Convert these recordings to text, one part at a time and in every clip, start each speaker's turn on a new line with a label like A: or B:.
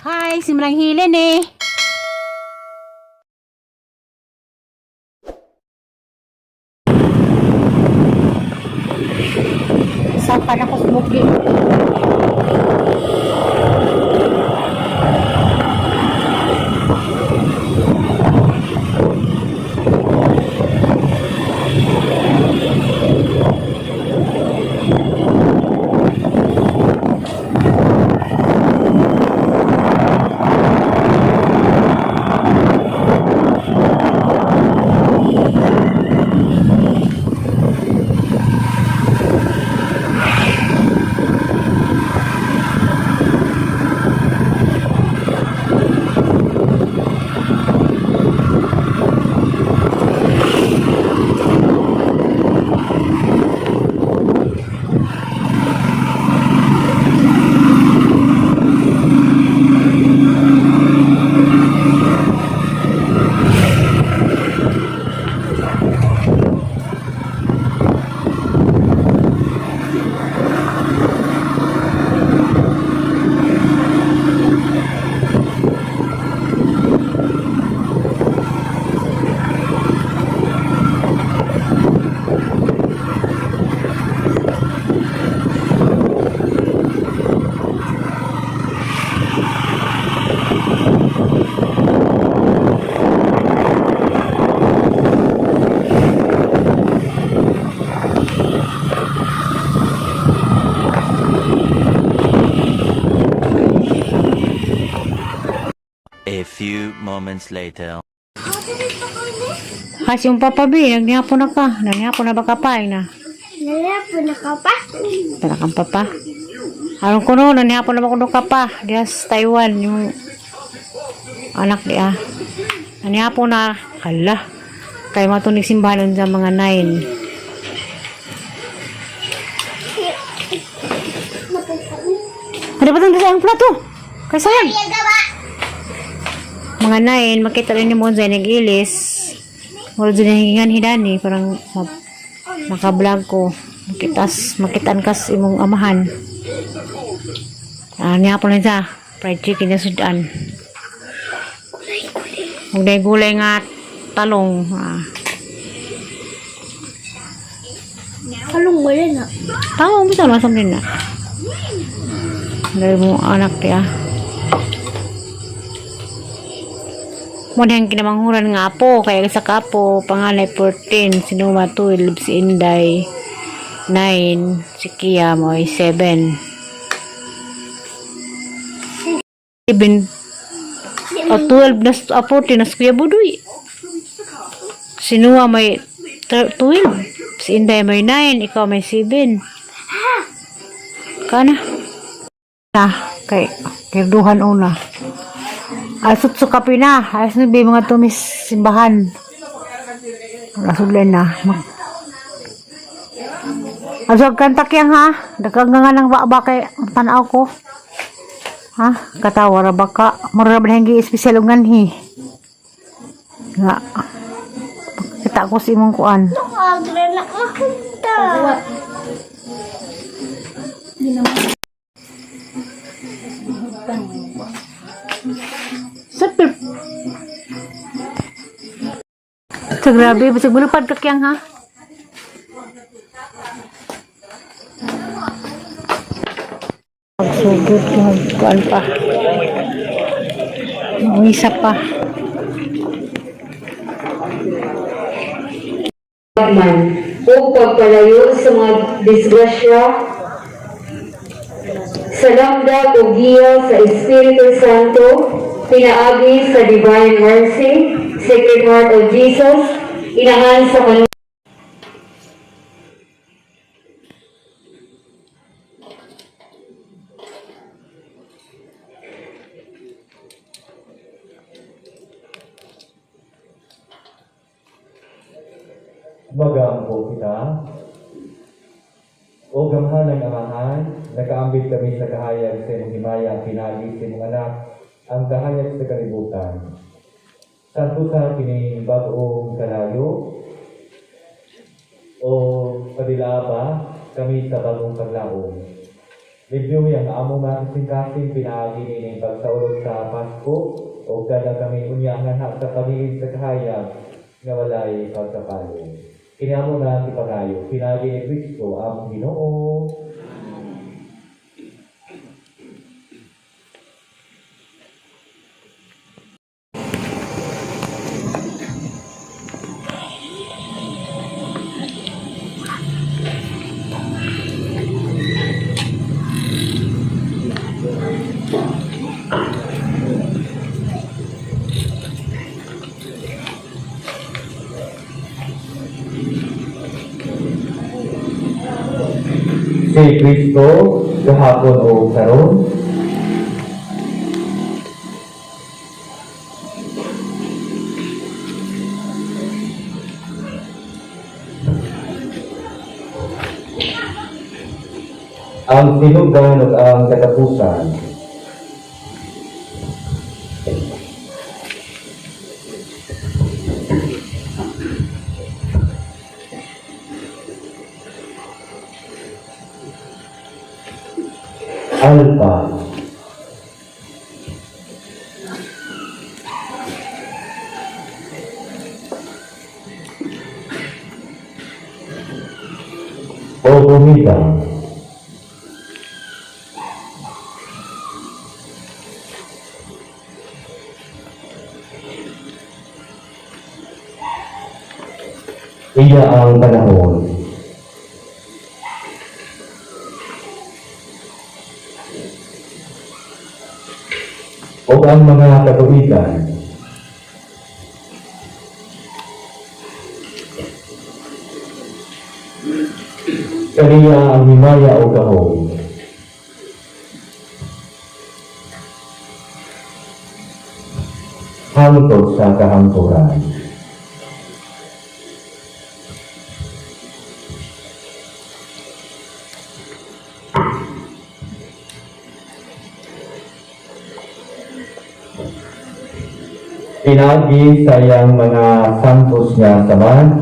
A: Hi, simulang hilin eh. Saan ako smoking?
B: A few moments later.
A: Has yung papabi, nagnihapo na ka. Nagnihapo na ba kapay na?
C: Nalapo na ka pa?
A: Talakang papa. Aron ko no, nagnihapo na ba ko ka pa. Dias Taiwan, yung anak di ah. Nagnihapo na. Hala. Kaya matunig simbahan sa mga 9. Ada ba itong sayang plato? Kaya sayang. Mga 9, makita rin ni Monzay nag-ilis. Wala dyan yung hingan hidani. Parang makablog ko. Makitaan kas imong amahan. Niya po lang sa fried chicken na sudan. Gulay nga talong.
C: Kalong wala na.
A: Talong, bisa masam din na. Dari mo anak dia. Mo yang kinamanghuran nga apo kaya sa kapo panganay 14 sinuma 12 si Inday 9 si Kia mo ay 7 12 na 14 na si Kuya Budoy sinuma may 12 si Inday may 9 ikaw may 7 kana kay kirduhan una asot sa kape na. Ayos na mga tumis simbahan. Nasulan na. Asog kantak yan ha. Dagang nga ng baka kay tanaw ko. Ha? Katawara baka. Marami na hindi espesyal ungan hi. Nga. Kita ko si imong kuan.
C: Agra na makunta.
A: Sapir. Sa grabe. Basag bulupad kakyang ha. Magsugod kuan pa. Isa pa.
D: Man, o pagpalayo sa mga disgrasya, sa lambda o giya sa Espiritu Santo, pinaagi sa Divine Mercy, Sacred Heart of Jesus, inahan sa kanunod.
E: Magampo kita. O gamhanang amahan, nakaambit kami sa kahayag sa imong himaya, pinagi sa imong anak, ang kahayag sa kalibutan. Santo sa kini bagong kalayo, o padilaba kami sa bagong paglaong. Review ang amo mga kasing-kasing pinaagi ni pagsaulog sa Pasko o kada kami unyangan sa pagiging sa kahayag nga walay pagkapalo. Kinamo na si Pagayo, pinagi ni Kristo ang Ginoo. Si Kristo gahapon o karon ang tinugan ug ang katapusan. Alpha. O Omega. Iya ang panahon. O ang mga katuigan. Kaniya ang himaya o gahong. Hangtod sa kahangturan. Pinagi sa iyang mga santos nga saman,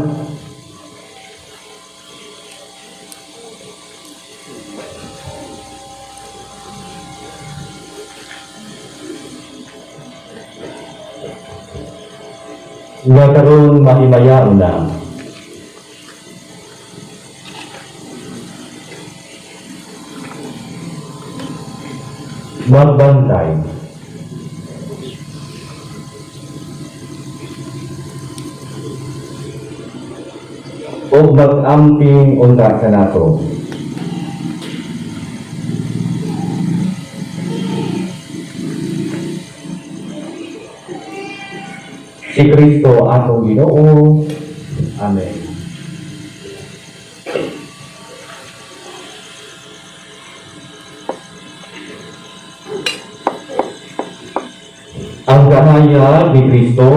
E: nga karon mahimayaon na. Magbantay. O mag-amping unta sa nato. Si Kristo atong Ginoo. Amen. Ang kahayag ni Kristo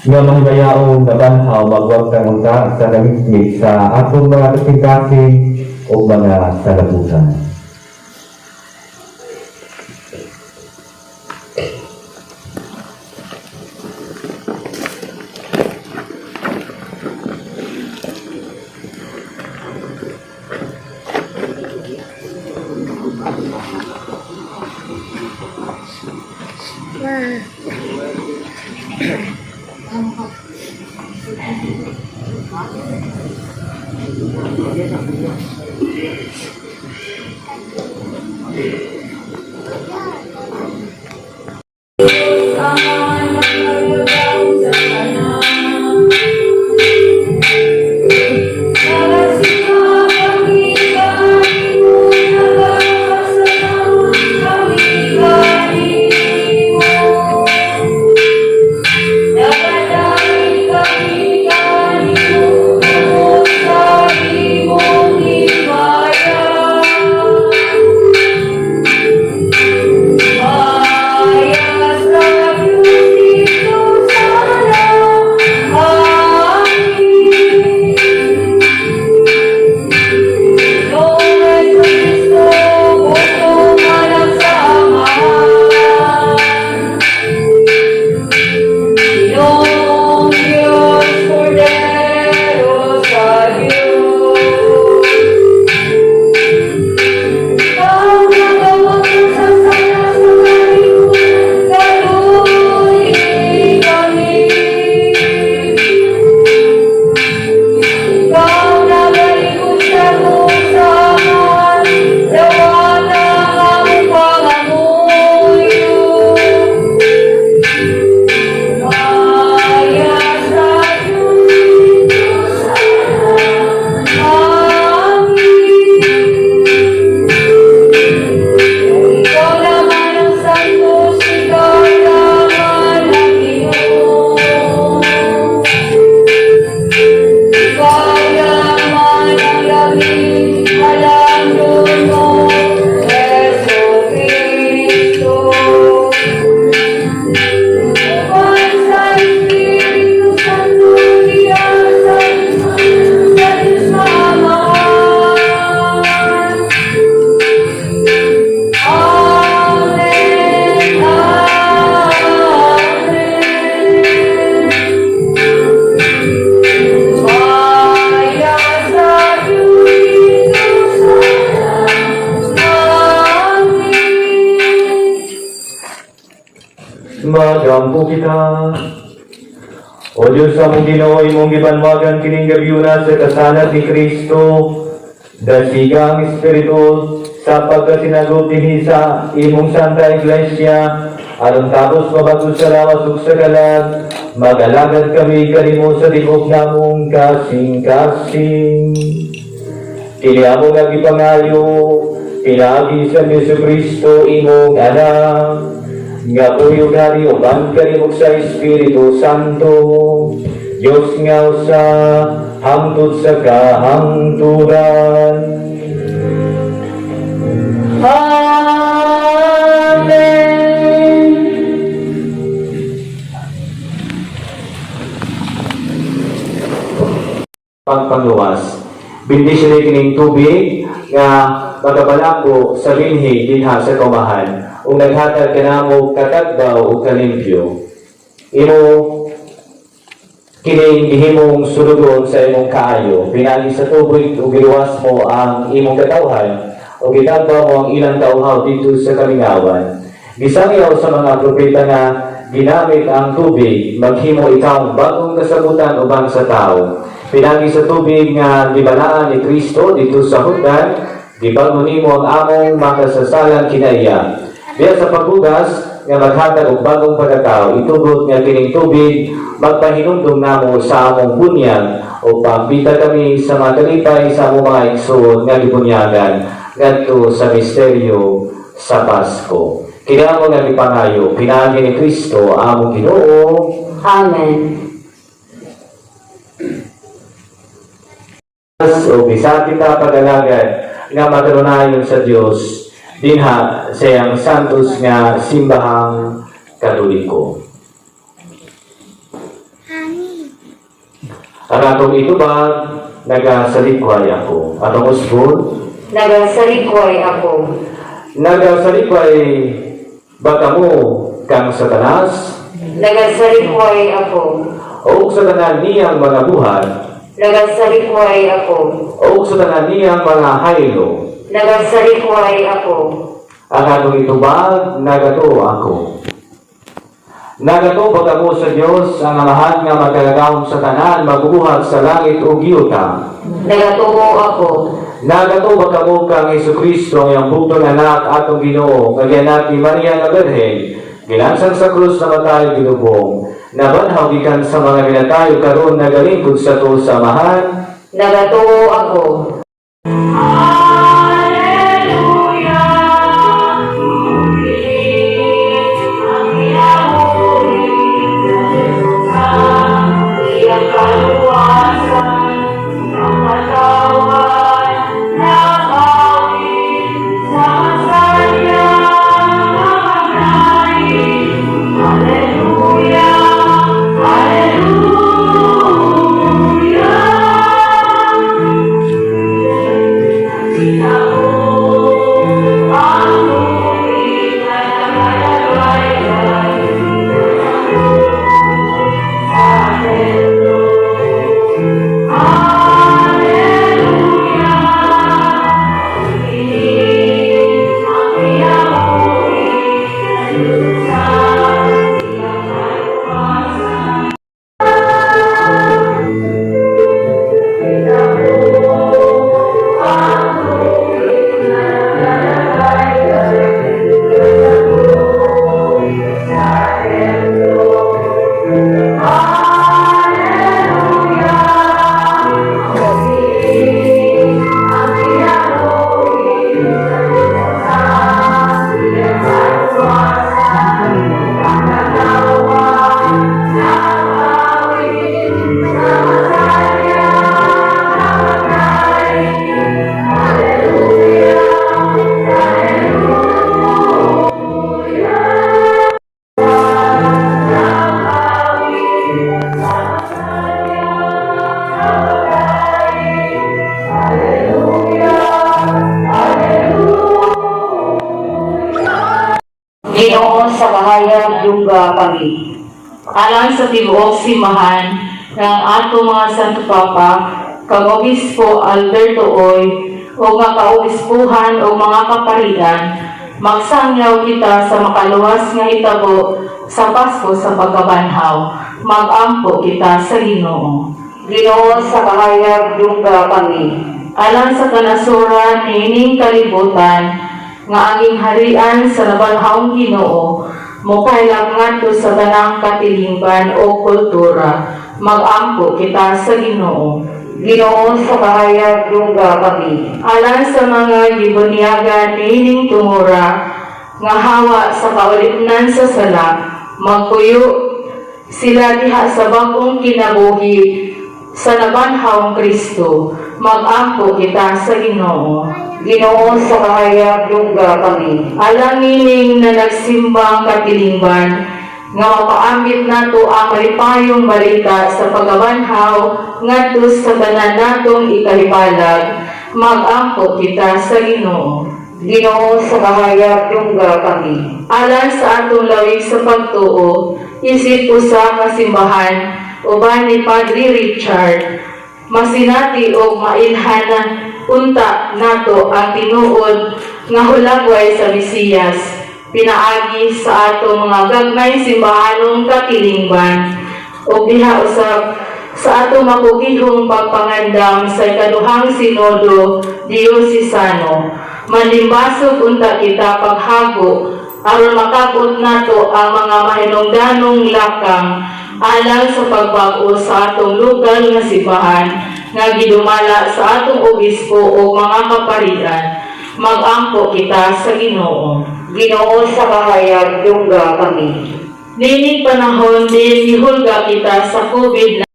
E: nga mahimayaong nabanhaw magwag kang unta sa nangitngit sa atong mga kasing-kasing o mga salabutan. magampo kita. O Diyos, sa mong Ginoo, imong gibanwagan kining gabyuna sa kasalat ni Kristo, dasiga ang Espiritu sa pagkasinagot dinhi sa imong Santa Iglesia, aron tapos mabagos sa lawas ug sa kalag, mag-alagad kami kanimo sa tibok namong kasing-kasing. Kini among nagipangayo, pinagi sa Jesucristo imong anak, nga puyo gani uban kanimo sa Espiritu Santo, Diyos nga usa hangtod sa kahangturan. Amen. Pagpangluwas, bendisyon kining tubig nga magabalako sa binhi dinha sa kaumahan, ug naghatag kanamo katagbaw ug kalimpyo. Imo kining gihimong sulugon sa imong kaayo, pinagi sa tubig ug giluwas mo ang imong katawhan, ug gitagbaw mo ang ilang tawhaw dito sa kalingawan. Gisangyaw sa mga propeta nga ginamit ang tubig maghimo ikaw bagong kasabutan ubang sa tao. Pinagi sa tubig nga gibalaan ni Kristo dito sa hugdan, gibago nimo ang among makasasalan kinaiya. Diya sa paghugas nga maghatag og bagong pagkatao, itugot nga kining tubig magpahinumdum namo sa among bunyag o pagbita kami sa mga kalipay sa among mga igsoon nga gibunyagan ngadto sa misteryo sa Pasko. Kini nga gipangayo, pinaagi ni Kristo among Ginoo.
D: Amen.
E: O bisa kita pag-alagad nga makarunayon sa Dios dinha sa iyang santos nga simbahang Katoliko. Ang atong itubag, nagasalikway ako. Atong usbon,
D: Nagasalikway ako.
E: nagasalikway baka mo kang Satanas,
D: Nagasalikway ako.
E: o sa tanan niyang mga buhat,
D: Nagasalikway ako.
E: o sa tanan niyang mga haylo.
D: Nagasalikway ako.
E: Ang atong itubag, nagato ako. Nagato baka mo sa Dios ang amahan nga magkalagahom sa tanan, magbubuhat sa langit o giyuta.
D: Nagatuo ako.
E: Nagato baka mo kang Jesucristo ang iyang bugtong anak atong Ginoo, kagyanat ni Maria nga Birhen, gilansang sa krus na matay ginubong, nabanhaw gikan sa mga ginatayo karon nagalingkod sa to sa amahan.
D: Nagatuo ako. Ginoo sa kahayag dungga kami.
F: Alang sa tibuok simahan ng ato mga Santo Papa, kag Obispo Alberto Oy, o mga kaobispuhan o mga kaparidan, Magsangyaw kita sa makaluwas nga hitabo sa Pasko sa pagkabanhaw. Magampo kita sa Ginoo.
D: Ginoo sa kahayag dungga kami.
F: Alang sa kanasuran niining kalibutan, nga anging harian sa nabanhawng Ginoo, mukaylap ngadto sa tanang katilingban o kultura, magampo kita sa Ginoo.
D: Ginoo sa kahayag dungga kami.
F: Alang sa mga gibunyagan niining tumura, nga hawa sa kaulipunan sa sala, magpuyo sila diha sa bagong kinabuhi sa nabanhawng Kristo, magampo kita sa Ginoo.
D: Ginoo sa kahayag dungga kami.
F: Alang ining na nagsimbang katilingban, nga mapaambit nato ang malipayong balita sa pagabanhaw ngadto sa tanan natong ikalipalag, magampo kita sa Ginoo.
D: Ginoo sa kahayag dungga kami.
F: Alang sa atong lawig sa pagtuo, isip usa ka simbahan uban ni Padre Richard, masinati og mailhanan unta nato ang tinuod nga hulagway sa Mesiyas, pinaagi sa atong mga gagmay simbahanong katilingban, o diha usab sa atong makugihong pagpangandam sa ikaduhang sinodo diosesano. Manlimbasog unta kita paghago aron makabot nato ang mga mahinungdanong lakang alang sa pagbag-o sa atong lokal nga simbahan nga gidumala sa atong obispo o mga kaparian. Magampo kita sa Ginoo.
D: Ginoo sa kahayag dungga kami.
F: Nining panahon din gihulga kita sa COVID-19